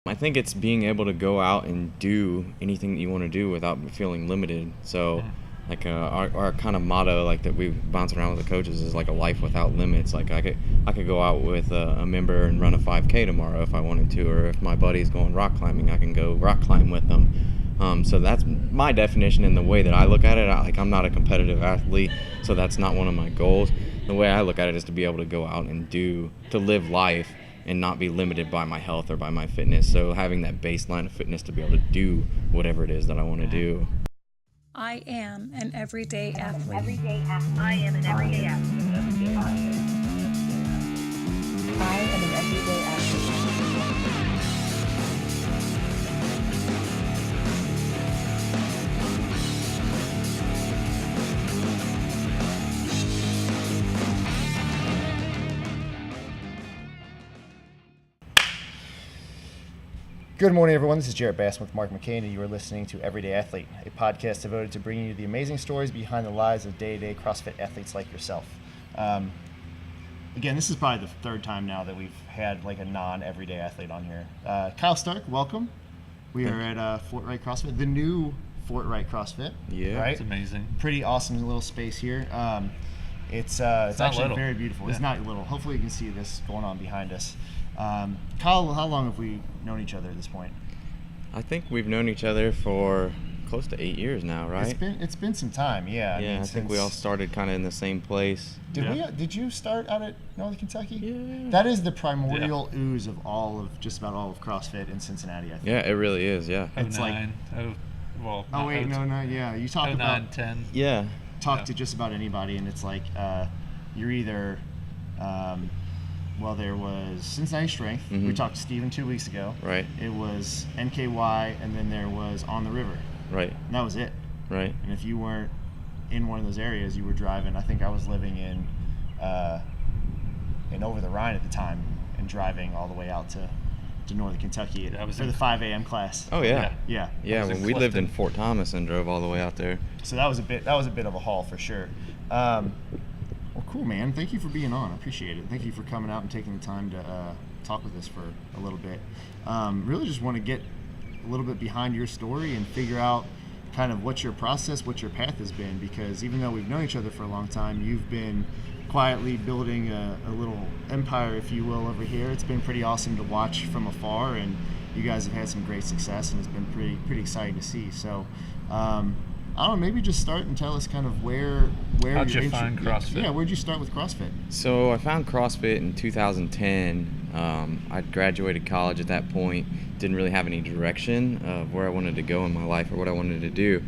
I think it's being able to go out and do anything that you want to do without feeling limited. So, like our kind of motto, like that we bounce around with the coaches, is like a life without limits. Like I could go out with a member and run a 5K tomorrow if I wanted to, or if my buddy's going rock climbing, I can go rock climb with them. So that's my definition, and the way that I look at it. I'm not a competitive athlete, so that's not one of my goals. The way I look at it is to be able to go out and to live life and not be limited by my health or by my fitness. So having that baseline of fitness to be able to do whatever it is that I want to do. I am an everyday athlete. I am an everyday athlete. I am an everyday athlete. Good morning, everyone. This is Jarrett Bass with Mark McCain, and you are listening to Everyday Athlete, a podcast devoted to bringing you the amazing stories behind the lives of day-to-day CrossFit athletes like yourself. Again, this is probably the third time now that we've had like a non-everyday athlete on here. Kyle Stark, welcome. We are at Fort Wright CrossFit, the new Fort Wright CrossFit. Yeah, right? It's amazing. Pretty awesome little space here. It's actually little. very beautiful. Yeah. It's not little. Hopefully you can see this going on behind us. Kyle, how long have we known each other at this point? I think we've known each other for close to 8 years now, right? It's been some time, yeah. I think we all started kind of in the same place. Did you start out at Northern Kentucky? Yeah. That is the primordial ooze of just about all of CrossFit in Cincinnati, I think. Yeah, it really is, yeah. It's like 09, oh wait, no, yeah. You talk 09, about 10. Yeah. Talk to just about anybody, and it's like you're either well, there was Cincinnati Strength. Mm-hmm. We talked to Steven 2 weeks ago. Right. It was NKY, and then there was On the River. Right. And that was it. Right. And if you weren't in one of those areas, you were driving. I think I was living in Over the Rhine at the time, and driving all the way out to Northern Kentucky for the 5 a.m. class. Oh yeah. Yeah. Yeah, was when in we lived in Clifton. Fort Thomas and drove all the way out there. So that was a bit of a haul for sure. Well, cool, man. Thank you for being on. I appreciate it. Thank you for coming out and taking the time to talk with us for a little bit. Really just want to get a little bit behind your story and figure out kind of what your process, what your path has been, because even though we've known each other for a long time, you've been quietly building a little empire, if you will, over here. It's been pretty awesome to watch from afar, and you guys have had some great success, and it's been pretty exciting to see. So, I don't know, maybe just start and tell us kind of where How'd your you find CrossFit? Yeah, where'd you start with CrossFit? So I found CrossFit in 2010. I'd graduated college at that point. Didn't really have any direction of where I wanted to go in my life or what I wanted to do.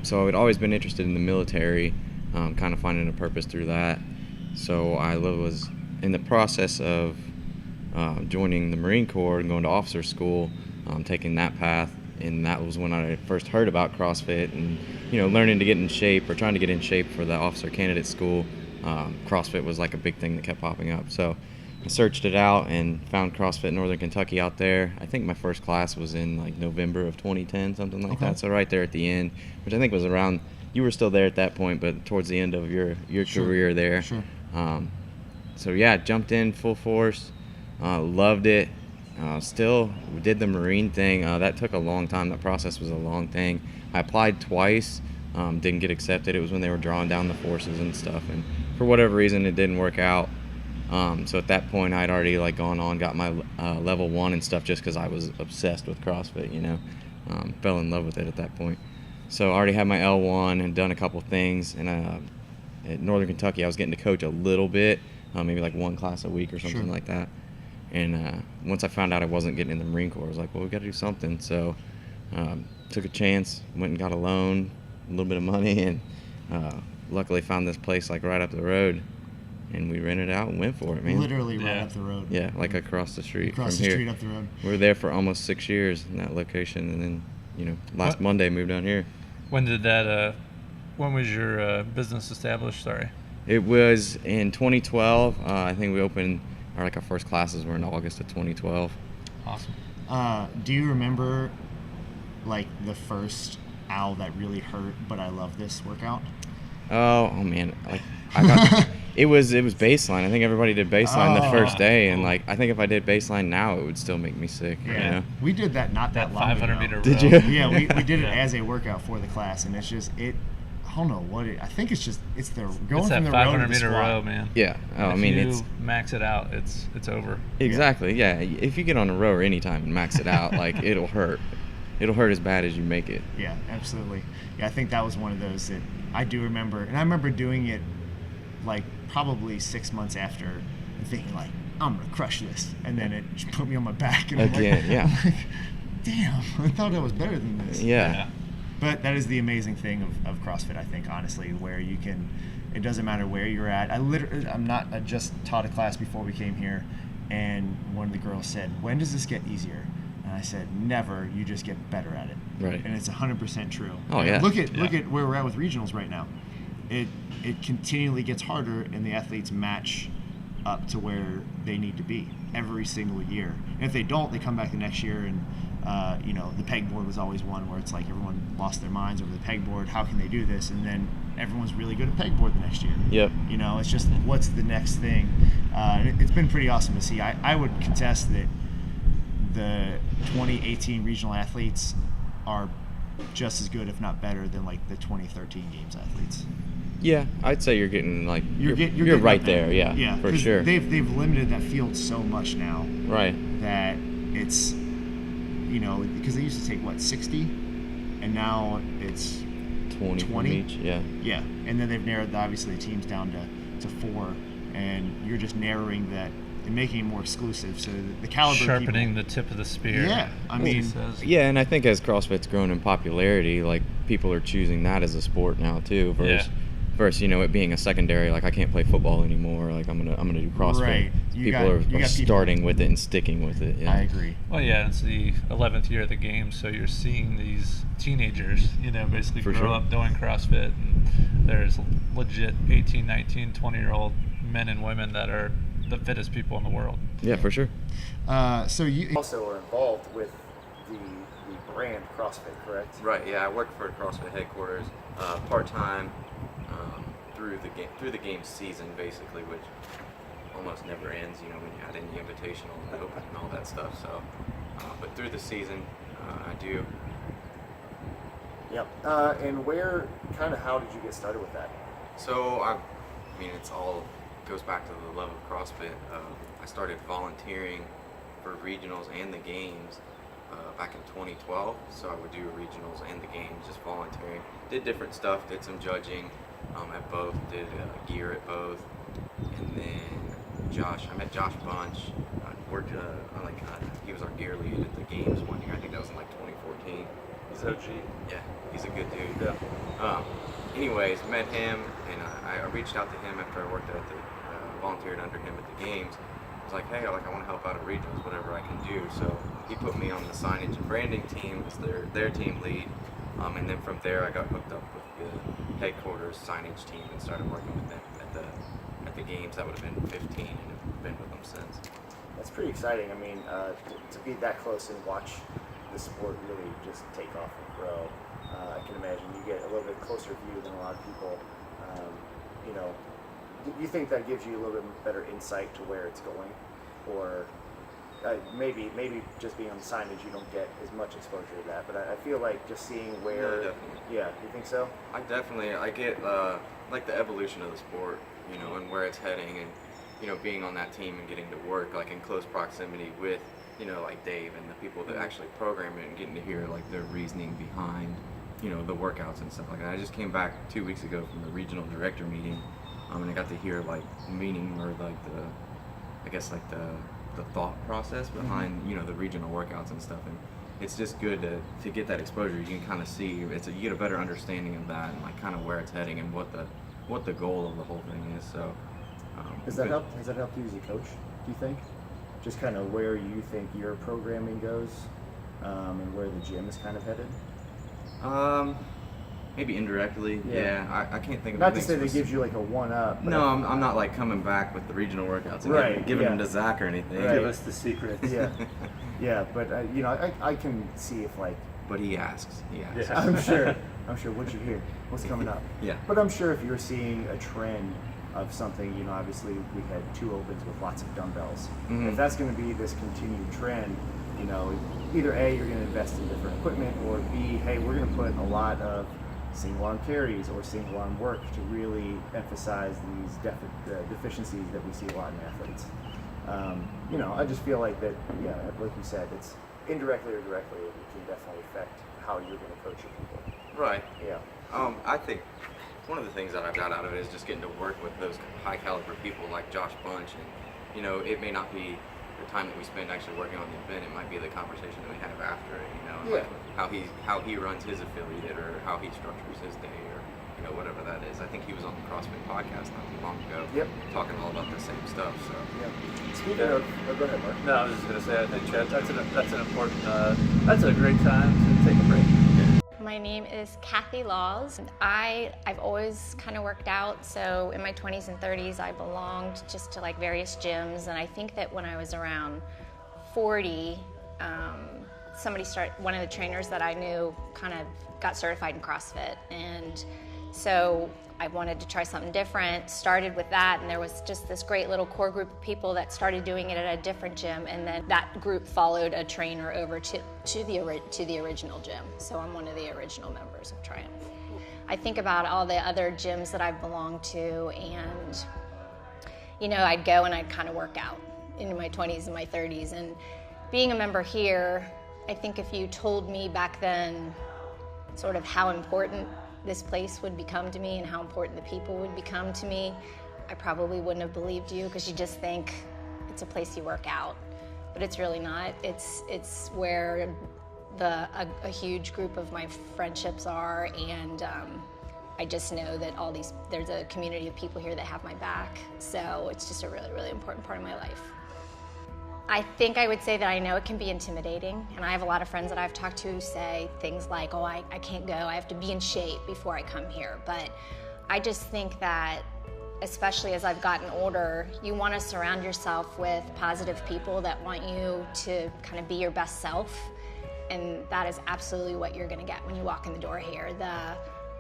So I'd always been interested in the military, kind of finding a purpose through that. So I was in the process of joining the Marine Corps and going to officer school, taking that path. And that was when I first heard about CrossFit and, learning to get in shape or trying to get in shape for the officer candidate school. CrossFit was like a big thing that kept popping up. So I searched it out and found CrossFit in Northern Kentucky out there. I think my first class was in like November of 2010, something like that. So right there at the end, which I think was around, you were still there at that point, but towards the end of your career there. Sure. So yeah, jumped in full force, loved it. Still did the Marine thing. That took a long time. That process was a long thing. I applied twice, didn't get accepted. It was when they were drawing down the forces and stuff, and for whatever reason it didn't work out. So at that point I'd already gone on, got my level 1 and stuff, just because I was obsessed with CrossFit, fell in love with it at that point. So I already had my L1 and done a couple things, and at Northern Kentucky I was getting to coach a little bit, maybe like one class a week or something like that. And once I found out I wasn't getting in the Marine Corps, I was like, well, we got to do something. So took a chance, went and got a loan, a little bit of money, and luckily found this place right up the road. And we rented out and went for it, man. Literally right up the road. Yeah, across the street Across from the here. street up the road. We were there for almost 6 years in that location, and then, last Monday moved down here. When was your business established? Sorry. It was in 2012. I think we opened, our first classes were in August of 2012. Awesome. Do you remember the first ow that really hurt, but I love this workout? Oh man, I got It was baseline. I think everybody did baseline the first day, and Oh. like I think if I did baseline now, it would still make me sick. Yeah, You know? we did that not that long 500 ago. meter Did row. you? Yeah, we did it Yeah. as a workout for the class, and it's just I don't know what it. I think it's the going It's from that the row to 500 the meter squat. row, man. Yeah. Oh, I If mean, you it's max it out, it's over. exactly. Yeah. If you get on a rower anytime and max it out, like it'll hurt. It'll hurt as bad as you make it. Yeah, absolutely. Yeah, I think that was one of those that I do remember, and I remember doing it like probably 6 months after, and thinking like, I'm gonna crush this, and then it just put me on my back, and Again, yeah. I'm like, damn, I thought I was better than this. Yeah. But that is the amazing thing of CrossFit, I think, honestly, where you can, it doesn't matter where you're at. I just taught a class before we came here, and one of the girls said, when does this get easier? And I said, never, you just get better at it. Right. And it's 100% true. Oh, yeah. Look at where we're at with regionals right now. It continually gets harder, and the athletes match up to where they need to be every single year. And if they don't, they come back the next year, and the pegboard was always one where it's like everyone lost their minds over the pegboard. How can they do this? And then everyone's really good at pegboard the next year. Yep. It's just what's the next thing. It's been pretty awesome to see. I would contest that the 2018 regional athletes are just as good, if not better, than like the 2013 games athletes. Yeah, I'd say you're getting like you're getting right up there. Yeah, yeah, for 'cause sure. They've limited that field so much now Right. that it's because they used to take 60, and now it's 20 from 20? each. Yeah. yeah, and then they've narrowed obviously the teams down to 4, and you're just narrowing that and making it more exclusive. So the caliber Sharpening of the tip of the spear. Yeah, I as he mean, says. Yeah, and I think as CrossFit's grown in popularity, like people are choosing that as a sport now too. Versus it being a secondary, like I can't play football anymore. Like I'm gonna do CrossFit. Right. You People got are people- starting with it and sticking with it. Yeah. I agree. Well, yeah, it's the 11th year of the game, so you're seeing these teenagers, basically For grow sure. up doing CrossFit. And there's legit 18, 19, 20-year-old men and women that are the fittest people in the world. Yeah, for sure. So you also are involved with the brand CrossFit, correct? Right. Yeah, I work for CrossFit headquarters, part time, through the game season basically, which almost never ends. When you add in the invitational and the open and all that stuff. So, but through the season, I do. Yep. And how did you get started with that? So it's all goes back to the love of CrossFit. I started volunteering for regionals and the games back in 2012. So I would do regionals and the games, just volunteering. Did different stuff. Did some judging at both. Did gear at both. And then I met Josh Bunch. Worked he was our gear lead at the games one year. I think that was in 2014. He's OG. Yeah, he's a good dude. Yeah. Anyways, met him, and I reached out to him after I worked at the volunteered under him at the games. I was like, hey, I want to help out at regionals, whatever I can do. So he put me on the signage and branding team as their team lead, and then from there I got hooked up with the headquarters signage team and started working with them at the games. That would have been 15, and I've been with them since. That's pretty exciting. I mean, to be that close and watch the sport really just take off and grow. I can imagine you get a little bit closer view than a lot of people. Do you think that gives you a little bit better insight to where it's going, or maybe just being on the signage you don't get as much exposure to that? But I feel like just seeing where. No, definitely. Yeah, you think so? I get the evolution of the sport, and where it's heading, and being on that team and getting to work in close proximity with Dave and the people that actually program it, and getting to hear their reasoning behind the workouts and stuff like that. I just came back 2 weeks ago from the regional director meeting, and I got to hear meaning or the thought process behind the regional workouts and stuff. And it's just good to get that exposure. You can kind of see you get a better understanding of that and kind of where it's heading and what the goal of the whole thing is. So Has that helped you as a coach, do you think? Just kind of where you think your programming goes, and where the gym is kind of headed? Maybe indirectly. Yeah. I can't think of Not to say anything that gives you a 1-up. No, I'm not coming back with the regional workouts and Right, giving yeah. them to Zach or anything. Right. Give us the secrets. Yeah, yeah, but I can see if But he asks. Yeah. I'm sure. What'd you hear? What's coming up? Yeah. But I'm sure if you're seeing a trend of something, you know, obviously we had 2 opens with lots of dumbbells. Mhm. If that's going to be this continued trend, you know, either A, you're going to invest in different equipment, or B, hey, we're going to put a lot of single arm carries or single arm work to really emphasize these deficiencies that we see a lot in athletes. You know, I just feel like that, yeah, like you said, it's indirectly or directly, it can definitely affect how you're going to coach your people. Right. Yeah. I think one of the things that I've got out of it is just getting to work with those high caliber people like Josh Bunch, and you know, it may not be the time that we spend actually working on the event, it might be the conversation that we have after it, you know, and like how he runs his affiliate, or how he structures his day, or you know, whatever that is. I think he was on the CrossFit podcast not too long ago, talking all about the same stuff. So Speaking of, go ahead, Mark. No, I was just gonna say, I think Chad, that's an important, that's a great time to take a break. My name is Kathy Laws. I've always kind of worked out, so in my 20s and 30s I belonged just to like various gyms, and I think that when I was around 40, one of the trainers that I knew kind of got certified in CrossFit, and so I wanted to try something different, started with that, and there was just this great little core group of people that started doing it at a different gym, and then that group followed a trainer over to the original gym. So I'm one of the original members of Triumph. I think about all the other gyms that I've belonged to, and you know, I'd go and I'd kind of work out in my 20s and my 30s, and being a member here, I think if you told me back then sort of how important this place would become to me and how important the people would become to me, I probably wouldn't have believed you, because you just think it's a place you work out, but it's really not. It's where a huge group of my friendships are, and I just know that there's a community of people here that have my back, so it's just a really, really important part of my life. I think I would say that I know it can be intimidating, and I have a lot of friends that I've talked to who say things like, oh, I can't go, I have to be in shape before I come here. But I just think that, especially as I've gotten older, you want to surround yourself with positive people that want you to kind of be your best self, and that is absolutely what you're going to get when you walk in the door here. The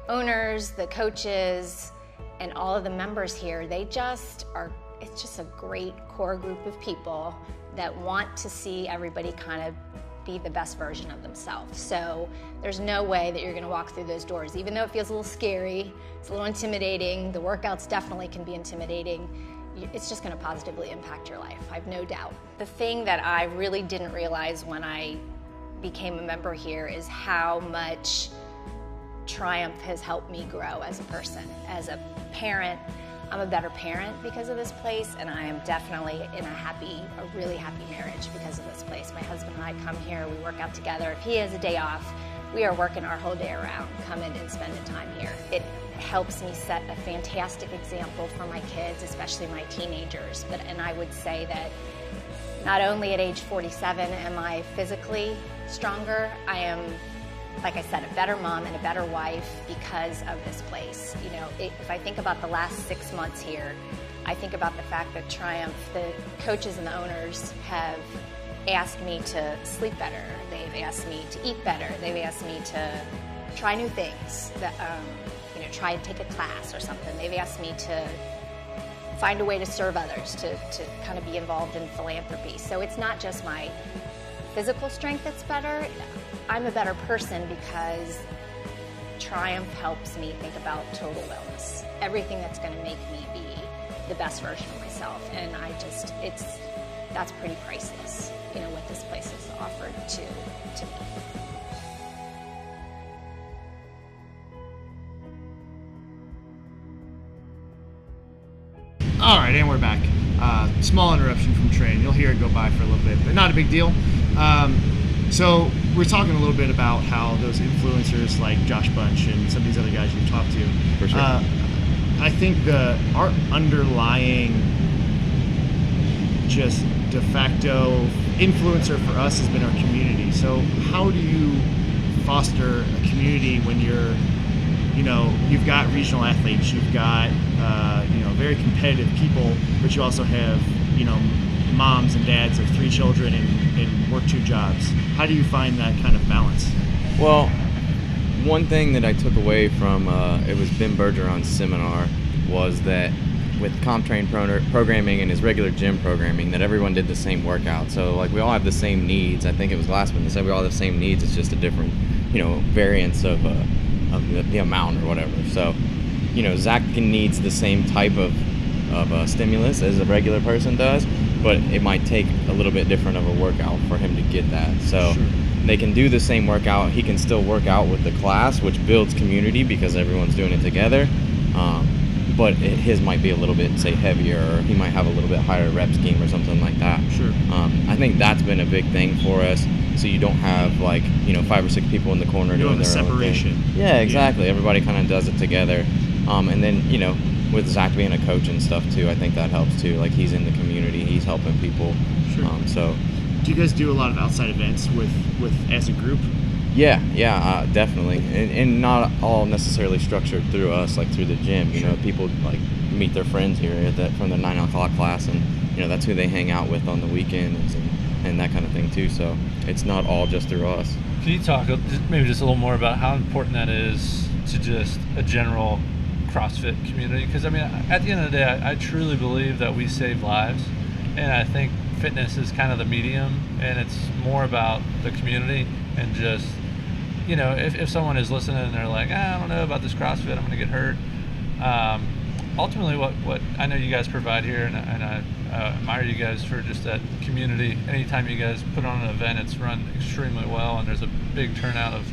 owners, the coaches, and all of the members here, it's just a great core group of people that want to see everybody kind of be the best version of themselves. So there's no way that you're going to walk through those doors, even though it feels a little scary, it's a little intimidating, the workouts definitely can be intimidating, it's just going to positively impact your life, I have no doubt. The thing that I really didn't realize when I became a member here is how much Triumph has helped me grow as a person, as a parent. I'm a better parent because of this place, and I am definitely in a really happy marriage because of this place. My husband and I come here, we work out together. If he has a day off, we are working our whole day around, coming and spending time here. It helps me set a fantastic example for my kids, especially my teenagers. And I would say that not only at age 47 am I physically stronger, I am, like I said, a better mom and a better wife because of this place. You know, if I think about the last 6 months here, I think about the fact that Triumph, the coaches and the owners have asked me to sleep better. They've asked me to eat better. They've asked me to try new things, that, try and take a class or something. They've asked me to find a way to serve others, to kind of be involved in philanthropy. So it's not just my physical strength that's better. I'm a better person because Triumph helps me think about total wellness. Everything that's going to make me be the best version of myself. And that's pretty priceless, what this place has offered to me. All right, and we're back. Small interruption from training. You'll hear it go by for a little bit, but not a big deal. So we're talking a little bit about how those influencers like Josh Bunch and some of these other guys you've talked to. For sure. I think our underlying just de facto influencer for us has been our community. So how do you foster a community when you've got regional athletes, you've got very competitive people, but you also have moms and dads of 3 children and work 2 jobs. How do you find that kind of balance? Well, one thing that I took away from it was Ben Bergeron's seminar was that with CompTrain programming and his regular gym programming, that everyone did the same workout. So like we all have the same needs. I think it was Glassman that said we all have the same needs. It's just a different, variance of the amount or whatever. So, Zach needs the same type of stimulus as a regular person does, but it might take a little bit different of a workout for him to get that. So they can do the same workout. He can still work out with the class, which builds community because everyone's doing it together. But his might be a little bit, say, heavier, or he might have a little bit higher rep scheme or something like that. Sure. I think that's been a big thing for us. So you don't have 5 or 6 people in the corner doing their separation. own thing. Yeah, exactly. Yeah. Everybody kind of does it together. And then with Zach being a coach and stuff too, I think that helps too. Like he's in the community, he's helping people. Sure. So. Do you guys do a lot of outside events with as a group? Yeah, definitely, and not all necessarily structured through us, like through the gym. People like meet their friends here from the 9 o'clock class, and that's who they hang out with on the weekends and that kind of thing too. So it's not all just through us. Can you talk maybe just a little more about how important that is to just a general CrossFit community? Because at the end of the day, I truly believe that we save lives, and I think fitness is kind of the medium, and it's more about the community and just. If someone is listening and they're like, I don't know about this CrossFit, I'm going to get hurt. Ultimately, what I know you guys provide here, and I admire you guys for just that community. Anytime you guys put on an event, it's run extremely well, and there's a big turnout of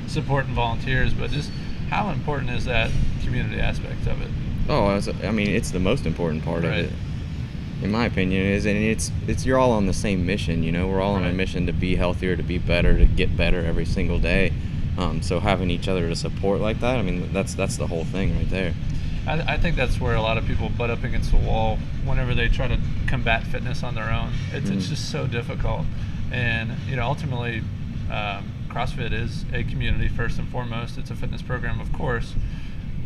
support and volunteers. But just how important is that community aspect of it? Oh, it's the most important part right. of it. In my opinion, it is, and it's you're all on the same mission. We're all on a mission to be healthier, to be better, to get better every single day. So having each other to support like that, that's the whole thing right there. I think that's where a lot of people butt up against the wall whenever they try to combat fitness on their own. It's just so difficult, and ultimately, CrossFit is a community first and foremost. It's a fitness program, of course,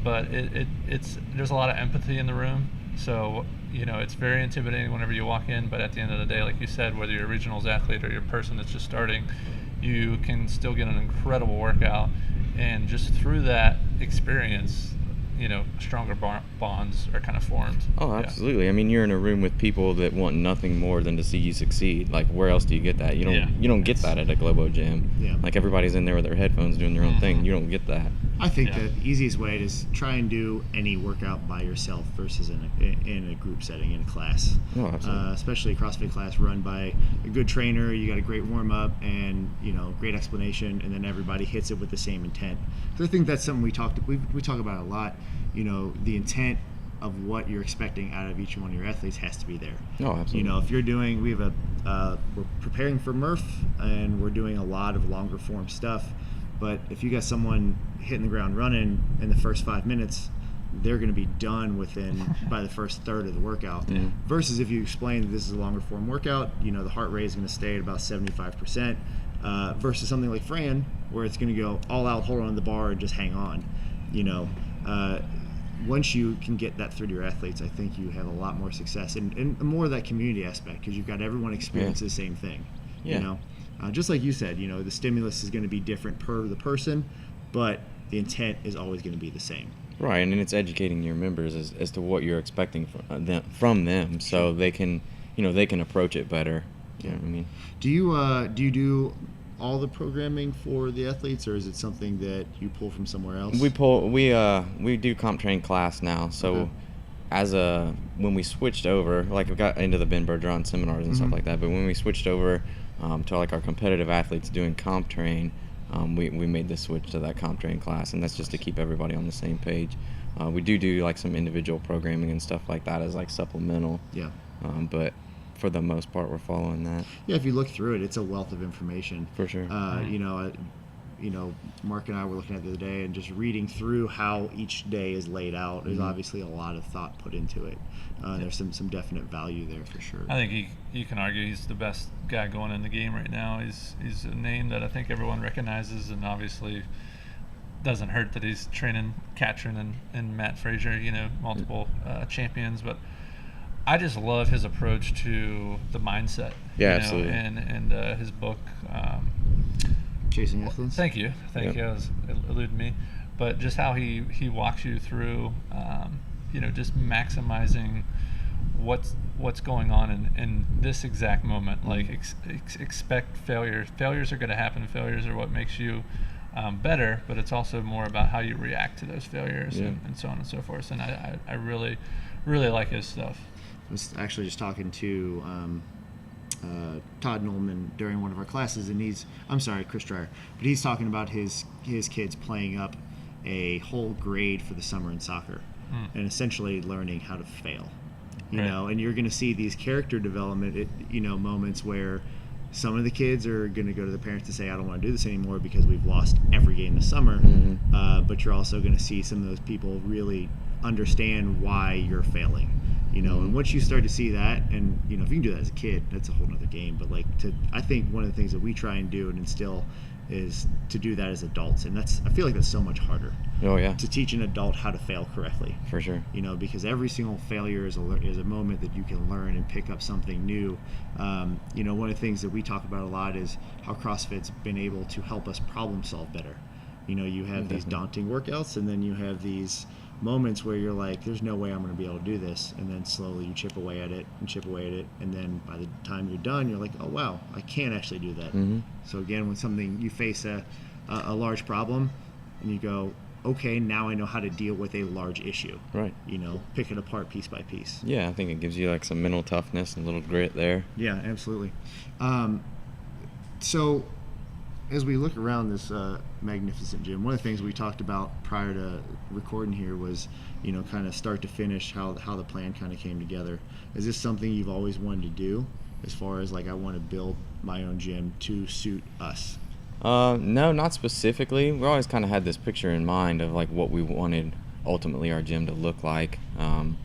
but it's there's a lot of empathy in the room. So it's very intimidating whenever you walk in, but at the end of the day, like you said, whether you're a regionals athlete or you're a person that's just starting, you can still get an incredible workout, and just through that experience, stronger bonds are kind of formed. Oh, absolutely. Yeah. You're in a room with people that want nothing more than to see you succeed. Like, where else do you get that? You don't get that at a Globo gym. Yeah. Like, everybody's in there with their headphones doing their own thing. You don't get that. I think the easiest way is try and do any workout by yourself versus in a group setting, in a class. Oh, absolutely. Especially a CrossFit class run by a good trainer. You got a great warm up and great explanation, and then everybody hits it with the same intent. So I think that's something we talk about a lot. The intent of what you're expecting out of each one of your athletes has to be there. Oh, absolutely. If you're doing, we're preparing for Murph, and we're doing a lot of longer form stuff. But if you got someone hitting the ground running in the first 5 minutes, they're going to be done by the first third of the workout. Mm-hmm. Versus if you explain that this is a longer form workout, the heart rate is going to stay at about 75%. Versus something like Fran, where it's going to go all out, hold on to the bar, and just hang on. Once you can get that through to your athletes, I think you have a lot more success and more of that community aspect, because you've got everyone experience the same thing. Yeah. Just like you said, the stimulus is going to be different per the person, but the intent is always going to be the same. Right, and it's educating your members as to what you're expecting from them, so they can, they can approach it better. You know what I mean? Do you do all the programming for the athletes, or is it something that you pull from somewhere else? We do CompTrain class now, so when we switched over, like we got into the Ben Bergeron seminars and stuff like that, but when we switched over to like our competitive athletes doing CompTrain, we made the switch to that CompTrain class, and that's just to keep everybody on the same page. We do like some individual programming and stuff like that as like supplemental. Yeah. But for the most part, we're following that. Yeah, if you look through it, it's a wealth of information. For sure. Mark and I were looking at it the other day, and just reading through how each day is laid out. There's obviously a lot of thought put into it. There's some definite value there for sure. I think you can argue he's the best guy going in the game right now. He's a name that I think everyone recognizes, and obviously doesn't hurt that he's training Katrin and Matt Frazier, multiple champions, but I just love his approach to the mindset. Yeah, absolutely. And his book, Chasing Excellence. Thank you. That was eluding me. But just how he walks you through, just maximizing what's going on in this exact moment. Like expect failures. Failures are going to happen. Failures are what makes you better, but it's also more about how you react to those failures and so on and so forth. And I really, really like his stuff. I was actually just talking to Todd Nolman during one of our classes, and Chris Dreyer, but he's talking about his kids playing up a whole grade for the summer in soccer and essentially learning how to fail. You know, and you're going to see these character development, moments where some of the kids are going to go to the parents to say, I don't want to do this anymore because we've lost every game this summer. But you're also going to see some of those people really understand why you're failing. And once you start to see that, and if you can do that as a kid, that's a whole nother game. But I think one of the things that we try and do and instill is to do that as adults, and I feel like that's so much harder. Oh yeah. To teach an adult how to fail correctly. For sure. Because every single failure is a moment that you can learn and pick up something new. One of the things that we talk about a lot is how CrossFit's been able to help us problem solve better. You have these daunting workouts, and then you have these moments where you're like, there's no way I'm going to be able to do this, and then slowly you chip away at it, and then by the time you're done, you're like, oh wow, I can actually do that. So again, when you face a large problem, and you go, okay, now I know how to deal with a large issue. Right. Pick it apart piece by piece. Yeah, I think it gives you some mental toughness and a little grit there. Yeah, absolutely. So as we look around this magnificent gym, one of the things we talked about prior to recording here was, kind of start to finish, how the plan kind of came together. Is this something you've always wanted to do, as far as I want to build my own gym to suit us? No, not specifically. We always kind of had this picture in mind of what we wanted ultimately our gym to look like, and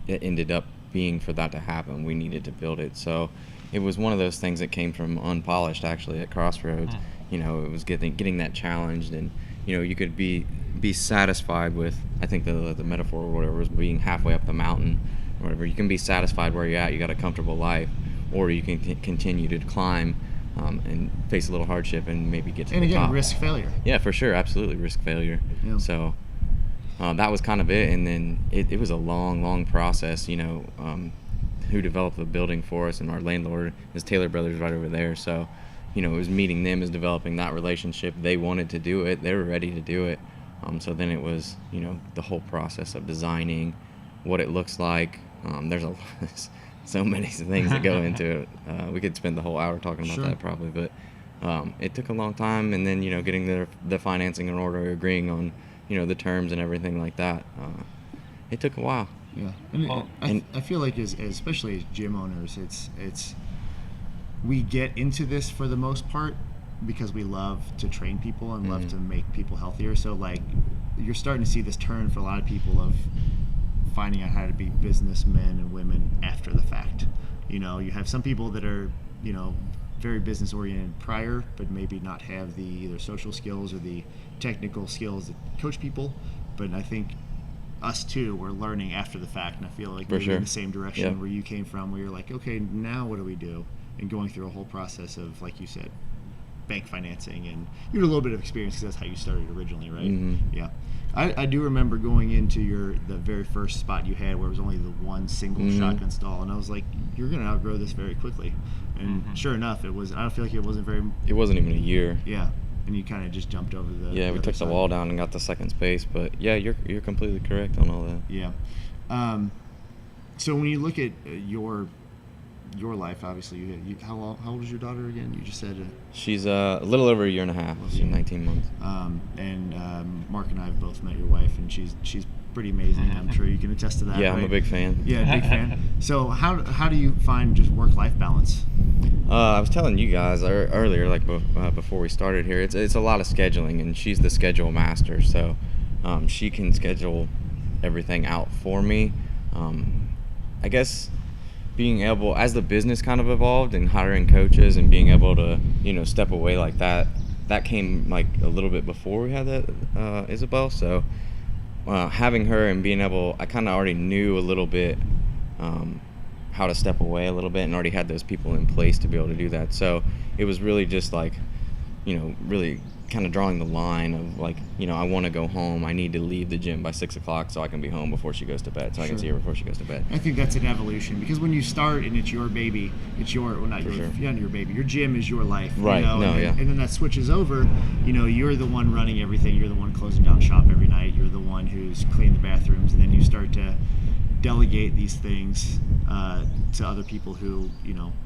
it ended up being, for that to happen, we needed to build it. So it was one of those things that came from unpolished, actually, at Crossroads. It was getting that challenged, and you could be satisfied with, I think the metaphor or whatever was being halfway up the mountain or whatever. You can be satisfied where you're at, you got a comfortable life, or you can continue to climb and face a little hardship and maybe get to the top. And again, risk failure. Yeah, for sure, absolutely, risk failure. Yeah. So that was kind of it, and then it was a long process. Who developed the building for us, and our landlord is Taylor Brothers right over there. So, it was meeting them, is developing that relationship. They wanted to do it. They were ready to do it. So then it was, the whole process of designing what it looks like. There's so many things that go into it. We could spend the whole hour talking about that probably, but it took a long time. And then, getting the financing in order, agreeing on, the terms and everything like that. It took a while. Yeah, and I feel like especially as gym owners, it's we get into this for the most part because we love to train people and love to make people healthier. So you're starting to see this turn for a lot of people of finding out how to be businessmen and women after the fact. You have some people that are very business oriented prior, but maybe not have the either social skills or the technical skills that coach people. But I think us too, we're learning after the fact, and I feel like we're in the same direction where you came from, where you're like, okay, now what do we do? And going through a whole process of, like you said, bank financing, and you had a little bit of experience because that's how you started originally, right? Yeah. I do remember going into the very first spot you had where it was only the one single shotgun stall, and I was like, you're going to outgrow this very quickly. And sure enough, it was. I don't feel like it wasn't even a year. Yeah. And you kind of just jumped over the. Yeah, we took the wall down and got the second space, but yeah, you're completely correct on all that. Yeah. So when you look at your life, obviously, how old is your daughter again? You just said she's a little over a year and a half. She's 19 months. And Mark and I have both met your wife, and she's pretty amazing. I'm sure you can attest to that. Yeah, right? I'm a big fan. Yeah, big fan. So how do you find just work-life balance? I was telling you guys earlier, before we started here, it's a lot of scheduling, and she's the schedule master, so she can schedule everything out for me. I guess being able, as the business kind of evolved and hiring coaches and being able to, step away like that came a little bit before we had that Isabel. So having her and being able, I kind of already knew a little bit how to step away a little bit, and already had those people in place to be able to do that. So it was really just really kind of drawing the line of like, I want to go home. I need to leave the gym by 6 o'clock so I can be home before she goes to bed, so I can see her before she goes to bed. I think that's an evolution, because when you start and it's your baby, it's your, well, not your, not your baby, your gym is your life. Right. And then that switches over. You're the one running everything. You're the one closing down shop every night. You're the one who's cleaning the bathrooms, and then you start to delegate these things to other people who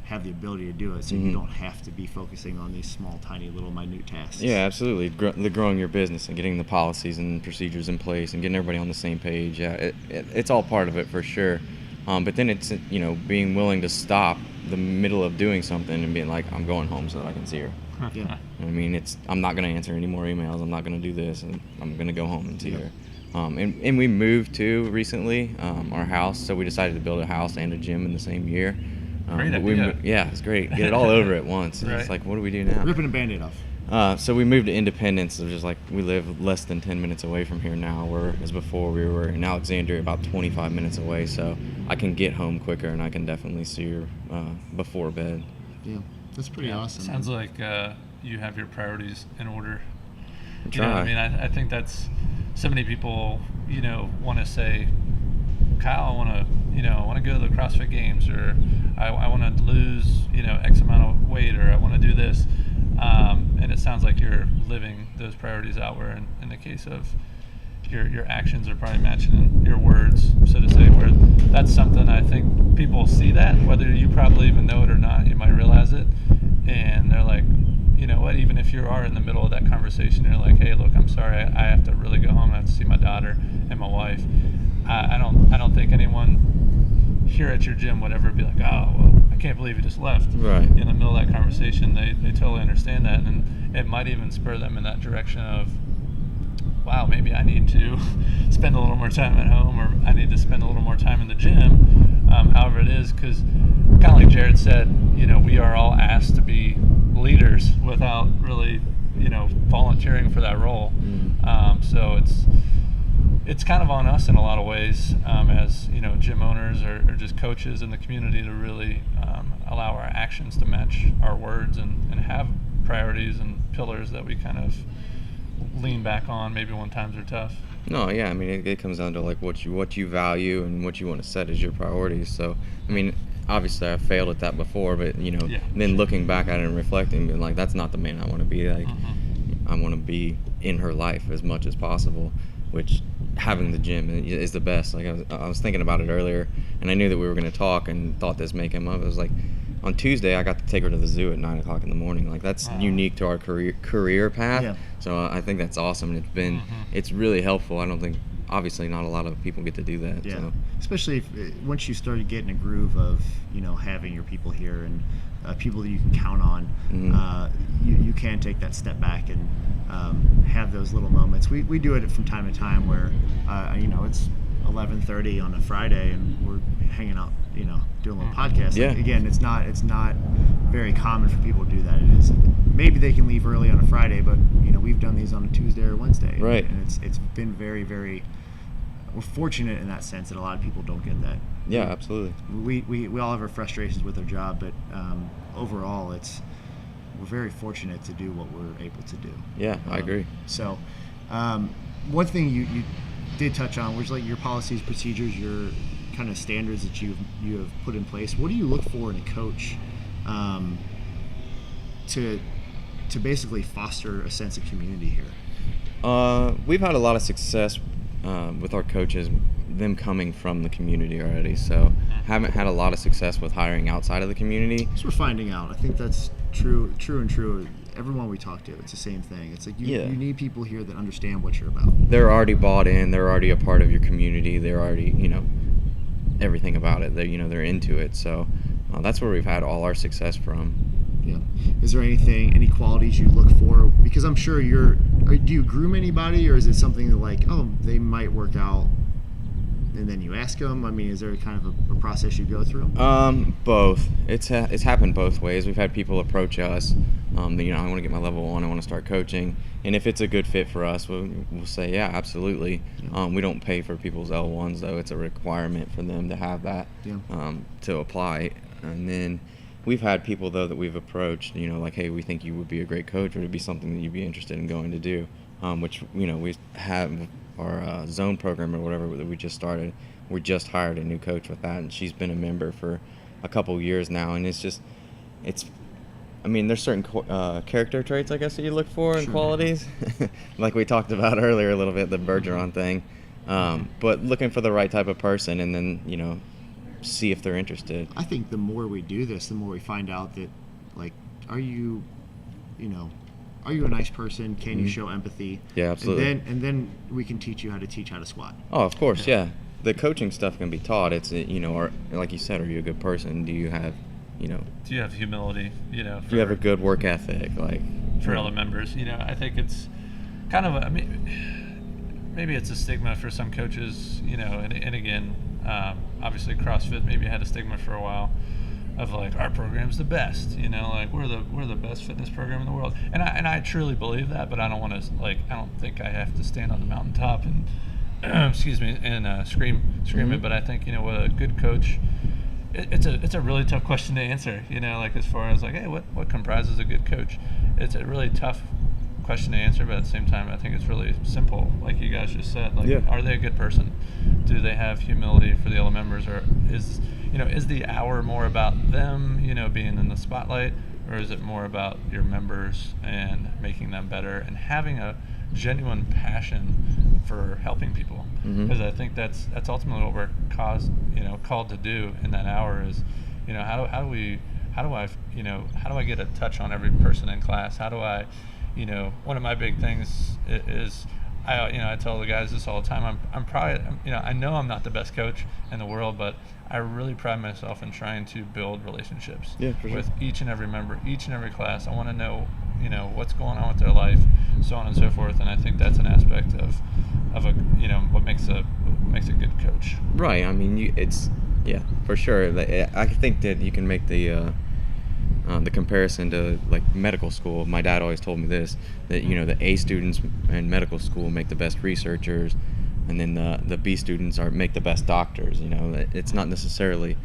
have the ability to do it, so you don't have to be focusing on these small, tiny, little, minute tasks. Yeah, absolutely. Growing your business and getting the policies and procedures in place and getting everybody on the same page. Yeah, it's all part of it for sure. But then it's being willing to stop the middle of doing something and being like, I'm going home so that I can see her. Yeah. I mean, I'm not going to answer any more emails. I'm not going to do this, and I'm going to go home and see her. And we moved too recently, our house, so we decided to build a house and a gym in the same year. Great idea. Yeah, it's great. Get it all over at once. Right. It's like, what do we do now? Ripping a Band-Aid off. So we moved to Independence, so just like we live less than 10 minutes away from here now, whereas before we were in Alexandria about 25 minutes away, so I can get home quicker and I can definitely see her before bed. Yeah, that's pretty awesome. Sounds like you have your priorities in order. Try. I mean, I think that's, so many people, want to say, Kyle, I want to go to the CrossFit Games, or I want to lose, X amount of weight, or I want to do this. And it sounds like you're living those priorities out, where in the case of your actions are probably matching your words, so to say, where that's something I think people see that, whether you probably even know it or not, you might realize it. And they're like, you know what, even if you are in the middle of that conversation, you're like, hey, look, I'm sorry, I have to really go home. I have to see my daughter and my wife. I don't think anyone here at your gym would ever be like, oh, well, I can't believe you just left. Right. In the middle of that conversation, they totally understand that, and it might even spur them in that direction of, wow, maybe I need to spend a little more time at home, or I need to spend a little more time in the gym, however it is, because kind of like Jared said, we are all asked to be leaders without really, volunteering for that role. So it's kind of on us in a lot of ways, as gym owners or just coaches in the community, to really allow our actions to match our words, and have priorities and pillars that we kind of lean back on maybe when times are tough. No, yeah, I mean, it comes down to like what you value and what you want to set as your priorities. So, I mean, obviously I failed at that before, but then looking back at it and reflecting, being like, that's not the man I want to be. Like, I want to be in her life as much as possible, which having the gym is the best. Like I was thinking about it earlier, and I knew that we were going to talk, and thought this may come up. It was like, on Tuesday I got to take her to the zoo at 9 o'clock in the morning. Like, that's unique to our career path. Yeah. So I think that's awesome, and it's really helpful. I don't think, obviously not a lot of people get to do that. Yeah. So. Especially once you started getting a groove of having your people here and people that you can count on, you can take that step back and have those little moments. We do it from time to time where it's 11:30 on a Friday and we're hanging out, doing a little podcast. Yeah. Like, again, it's not very common for people to do that. It is, maybe they can leave early on a Friday, but we've done these on a Tuesday or Wednesday. Right. And it's been very, very, we're fortunate in that sense that a lot of people don't get that. Yeah, absolutely. We all have our frustrations with our job, but overall we're very fortunate to do what we're able to do. Yeah, I agree. So one thing you did touch on was like your policies, procedures, your kind of standards that you have put in place. What do you look for in a coach to basically foster a sense of community here? We've had a lot of success with our coaches, them coming from the community already. So haven't had a lot of success with hiring outside of the community. So we're finding out. I think that's true. Everyone we talk to, it's the same thing. It's like you need people here that understand what you're about. They're already bought in. They're already a part of your community. They're already, everything about it. They're into it. So that's where we've had all our success from. Yeah. Is there any qualities you look for? Because I'm sure do you groom anybody, or is it something that like, oh, they might work out, and then you ask them? I mean, is there kind of a process you go through? Both. It's happened both ways. We've had people approach us. I want to get my level 1. I want to start coaching. And if it's a good fit for us, we'll say, yeah, absolutely. Yeah. We don't pay for people's L1s, though. It's a requirement for them to have that to apply. And then we've had people though that we've approached, like, hey, we think you would be a great coach, or it'd be something that you'd be interested in going to do, which, we have our zone program or whatever that we just started. We just hired a new coach with that, and she's been a member for a couple years now, and there's certain character traits, I guess, that you look for in qualities, like we talked about earlier a little bit, the Bergeron thing, but looking for the right type of person, and then, see if they're interested. I think the more we do this, the more we find out that, like, are you a nice person? Can you show empathy? Yeah, absolutely. And then we can teach you how to squat. Oh, of course, yeah. The coaching stuff can be taught. It's, or like you said, are you a good person? Do you have, do you have humility? Do you have a good work ethic? Like, for other members, I think it's kind of maybe it's a stigma for some coaches, and again, obviously CrossFit maybe had a stigma for a while of like, our program's the best, like we're the best fitness program in the world, and I truly believe that, but I don't want to, like, I don't think I have to stand on the mountaintop and excuse me, and scream it, but I think, what a good coach, it's a really tough question to answer, like, as far as like, hey, what comprises a good coach? It's a really tough question to answer, but at the same time, I think it's really simple, like you guys just said, like, are they a good person? Do they have humility for the other members, or is the hour more about them, being in the spotlight, or is it more about your members and making them better and having a genuine passion for helping people? Because I think that's ultimately what we're called to do in that hour is, how do I get a touch on every person in class? How do I, one of my big things is, I tell the guys this all the time. I'm probably, I know I'm not the best coach in the world, but I really pride myself in trying to build relationships with each and every member, each and every class. I want to know, what's going on with their life, so on and so forth. And I think that's an aspect of a, what makes a good coach. Right. I mean, for sure. I think that you can make the comparison to like medical school. My dad always told me this, that the A students in medical school make the best researchers, and then the B students make the best doctors. It's not necessarily,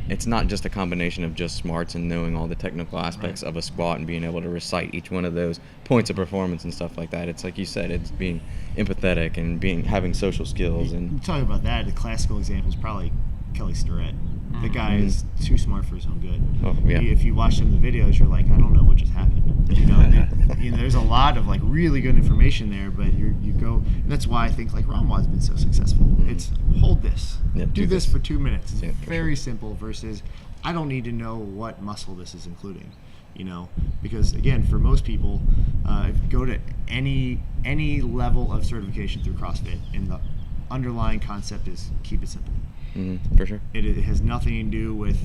it's not just a combination of just smarts and knowing all the technical aspects of a squat and being able to recite each one of those points of performance and stuff like that. It's like you said, it's being empathetic and having social skills. And talking about that, the classical example is probably Kelly Starrett. The guy is too smart for his own good. Oh, yeah. If you watch some of the videos, you're like, I don't know what just happened. There's a lot of like really good information there, but you go. And that's why I think like Ramwad's been so successful. It's hold this, do this for 2 minutes. It's very simple versus I don't need to know what muscle this is including. Because again, for most people, if you go to any level of certification through CrossFit, and the underlying concept is keep it simple. For sure. It has nothing to do with,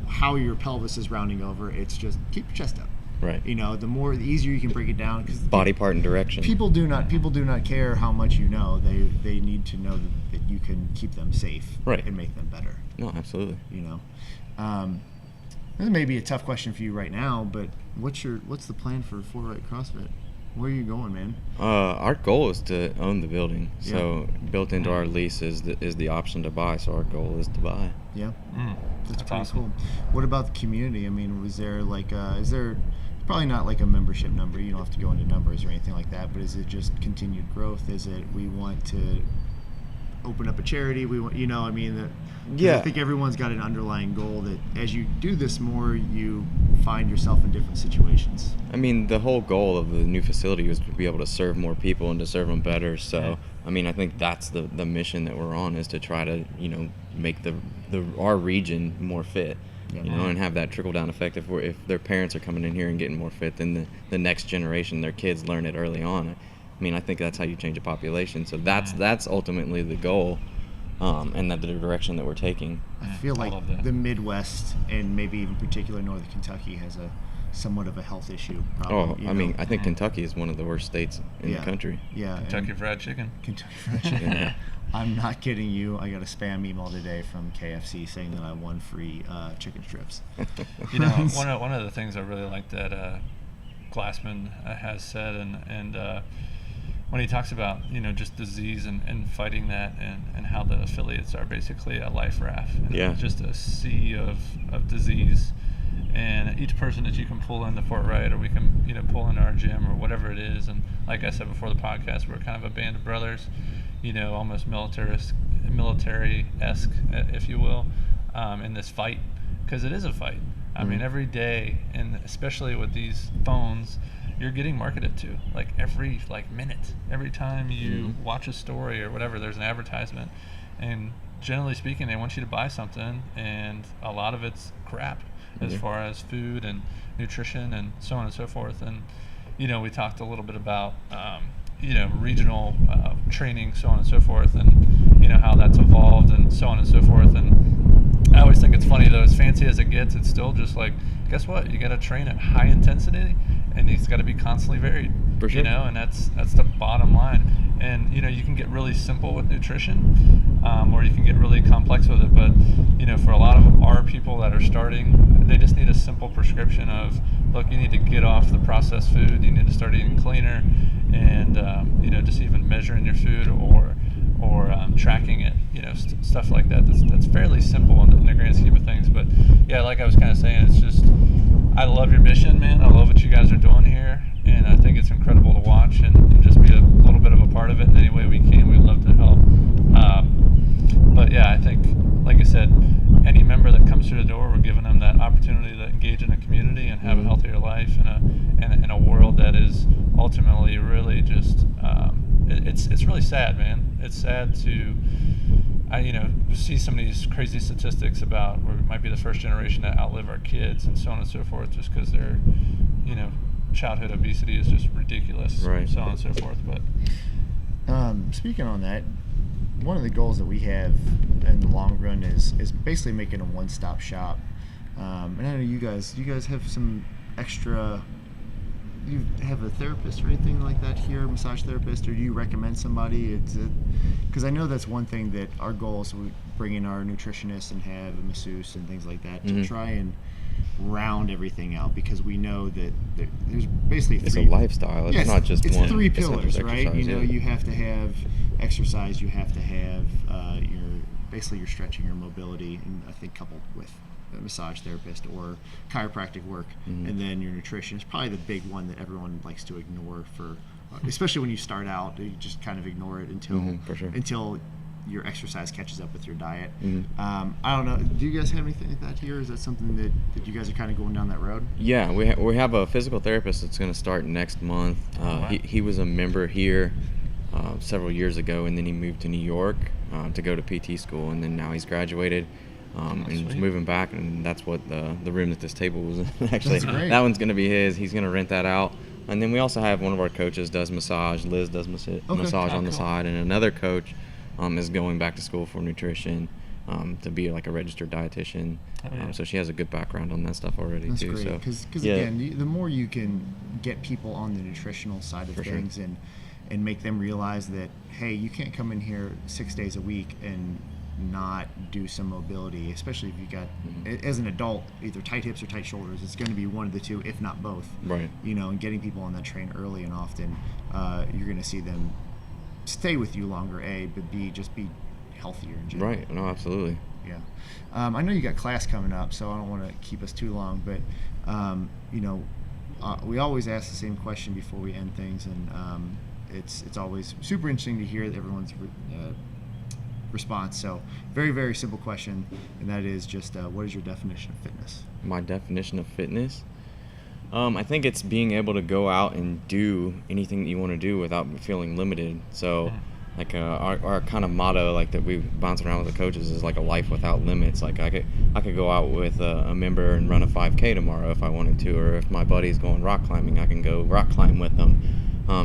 how your pelvis is rounding over. It's just keep your chest up. Right. The easier you can break it down, because body part and direction. People do not care how much you know. They need to know that you can keep them safe. Right. And make them better. No, absolutely. This may be a tough question for you right now, but what's the plan for Wright CrossFit? Where are you going, man? Our goal is to own the building. So built into our lease is the option to buy. So our goal is to buy. Yeah, that's pretty awesome. cool. What about the community? I mean, was there like is there probably not like a membership number? You don't have to go into numbers or anything like that. But is it just continued growth? Is it we want to open up a charity? We want, I think everyone's got an underlying goal that as you do this more, you find yourself in different situations. I mean, the whole goal of the new facility was to be able to serve more people and to serve them better. So, I think that's the mission that we're on, is to try to, make our region more fit, and have that trickle down effect. If their parents are coming in here and getting more fit, then the next generation, their kids learn it early on. I think that's how you change a population. So that's ultimately the goal. And the direction that we're taking. I feel like the Midwest, and maybe even particular Northern Kentucky, has a somewhat of a health issue problem. I think Kentucky is one of the worst states in the country. Yeah, Kentucky Fried Chicken. Kentucky Fried Chicken. I'm not kidding you. I got a spam email today from KFC saying that I won free chicken strips. One of the things I really like that Glassman has said, and when he talks about, just disease and fighting that, and how the affiliates are basically a life raft, and just a sea of disease. And each person that you can pull into Fort Wright, or we can, pull into our gym, or whatever it is. And like I said before the podcast, we're kind of a band of brothers, almost military-esque, if you will, in this fight, because it is a fight. I mean, every day, and especially with these phones, you're getting marketed to, like every minute. Every time you watch a story or whatever, there's an advertisement, and generally speaking, they want you to buy something, and a lot of it's crap as far as food and nutrition and so on and so forth. And we talked a little bit about regional training, so on and so forth, and how that's evolved and so on and so forth. And I always think it's funny though, as fancy as it gets, it's still just like, guess what, you got to train at high intensity, and it's got to be constantly varied. For sure. And that's the bottom line. And you can get really simple with nutrition, or you can get really complex with it. But for a lot of our people that are starting, they just need a simple prescription of, look, you need to get off the processed food, you need to start eating cleaner, and just even measuring your food or tracking it, stuff like that. That's fairly simple in the grand scheme of things. But yeah, like I was kind of saying, it's just, I love your mission, man. I love what you guys are doing here, and I think it's incredible to watch and just be a little bit of a part of it in any way we can. We'd love to help. But yeah, I think, like I said, any member that comes through the door, we're giving them that opportunity to engage in a community and have a healthier life in a world that is ultimately really just, it's really sad, man. It's sad to see some of these crazy statistics about where we might be the first generation to outlive our kids and so on and so forth, just because their childhood obesity is just ridiculous, right? So on and so forth. But speaking on that, one of the goals that we have in the long run is basically making a one-stop shop. And I know you guys have some extra. You have a therapist or anything like that here, massage therapist, or do you recommend somebody? Because I know that's one thing that our goal is, we bring in our nutritionist and have a masseuse and things like that to try and round everything out, because we know that there's basically it's a lifestyle. It's not just it's one. three pillars, right? Yeah. You have to have exercise, you have to have you're stretching your mobility, and I think coupled with a massage therapist or chiropractic work, and then your nutrition is probably the big one that everyone likes to ignore for, especially when you start out. You just kind of ignore it until your exercise catches up with your diet. I don't know. Do you guys have anything like that here? Is that something that you guys are kind of going down that road? Yeah, we have a physical therapist that's going to start next month. He was a member here several years ago, and then he moved to New York to go to PT school, and then now he's graduated. And he's moving back, and that's what the room that this table was in. Actually, that one's going to be his. He's going to rent that out. And then we also have one of our coaches does massage. Liz does massage on the side, and another coach is going back to school for nutrition to be like a registered dietitian. So she has a good background on that stuff already. That's too. Great, because again, the more you can get people on the nutritional side of things and make them realize that, hey, you can't come in here 6 days a week and not do some mobility, especially if you got as an adult either tight hips or tight shoulders. It's going to be one of the two, if not both, right? And getting people on that train early and often, you're going to see them stay with you longer, but B, just be healthier in general. Right. No, absolutely. Yeah. I know you got class coming up, so I don't want to keep us too long, but we always ask the same question before we end things, and it's always super interesting to hear everyone's response. So very, very simple question, and that is just what is your definition of fitness? My definition of fitness? I think it's being able to go out and do anything that you want to do without feeling limited. So like our kind of motto, like that we bounce around with the coaches, is like a life without limits. Like I could go out with a member and run a 5K tomorrow if I wanted to, or if my buddy's going rock climbing, I can go rock climb with them.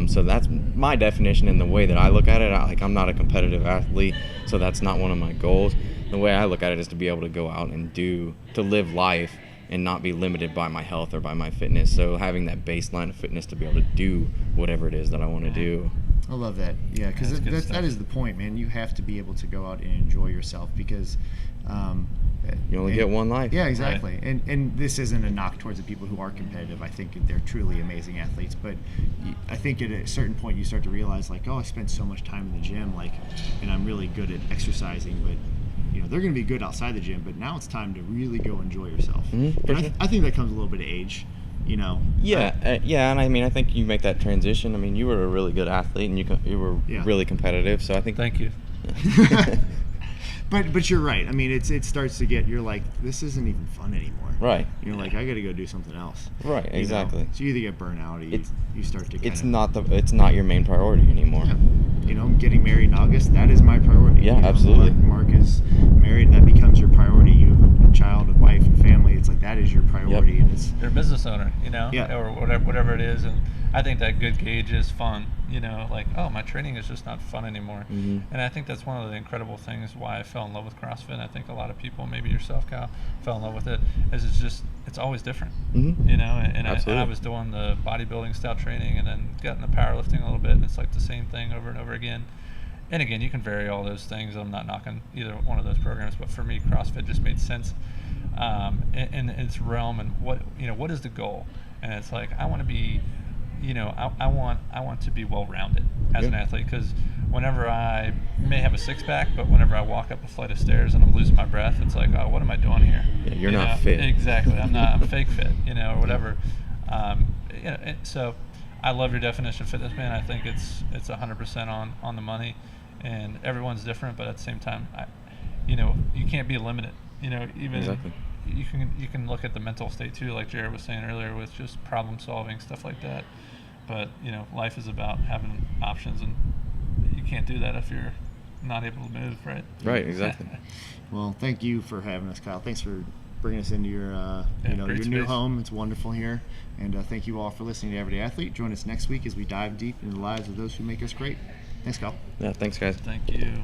So that's my definition, and the way that I look at it. I'm not a competitive athlete, so that's not one of my goals. The way I look at it is to be able to go out and to live life and not be limited by my health or by my fitness. So having that baseline of fitness to be able to do whatever it is that I want to do. I love that. Yeah, because that is the point, man. You have to be able to go out and enjoy yourself, because You only And- get one life. Yeah, exactly. And this isn't a knock towards the people who are competitive. I think they're truly amazing athletes. But I think at a certain point you start to realize, like, oh, I spent so much time in the gym, like, and I'm really good at exercising, but they're going to be good outside the gym. But now it's time to really go enjoy yourself. For And sure. I think that comes a little bit of age. Yeah, and I mean, I think you make that transition. I mean, you were a really good athlete, and you were Yeah. really competitive. So I think. Thank you. But you're right. I mean, it starts to get, you're like, this isn't even fun anymore. Right. You're like, I got to go do something else. Right. You know? Exactly. So you either get burnout, or you start to. It's not your main priority anymore. Yeah. Getting married in August, that is my priority. Yeah, absolutely. Mark is married, that becomes your priority. You have a child, a wife, and family. It's like that is your priority, Yep. and it's. You're a business owner, Yeah. or whatever it is, and I think that good gauge is fun. Like, oh, my training is just not fun anymore. Mm-hmm. And I think that's one of the incredible things why I fell in love with CrossFit. And I think a lot of people, maybe yourself, Kyle, fell in love with it. Is it's always different. Mm-hmm. And I Absolutely. was doing the bodybuilding style training, and then got into powerlifting a little bit, and it's like the same thing over and over again. And again, you can vary all those things. I'm not knocking either one of those programs, but for me, CrossFit just made sense in its realm. And what is the goal? And it's like, I want to be, I want to be well-rounded as an athlete, because whenever I may have a six-pack, but whenever I walk up a flight of stairs and I'm losing my breath, it's like, oh, what am I doing here? Yeah, you're not fit. Exactly. I'm fake fit, or whatever. So I love your definition of fitness, man. I think it's 100% on the money, and everyone's different, but at the same time, you can't be limited. Even Exactly. you can look at the mental state too, like Jared was saying earlier, with just problem solving, stuff like that. But life is about having options, and you can't do that if you're not able to move, right? Right. Exactly. Well, thank you for having us, Kyle. Thanks for bringing us into your your great new space. home. It's wonderful here, and thank you all for listening to Everyday Athlete. Join us next week as we dive deep into the lives of those who make us great. Thanks, Kyle. Yeah. Thanks, guys. Thank you.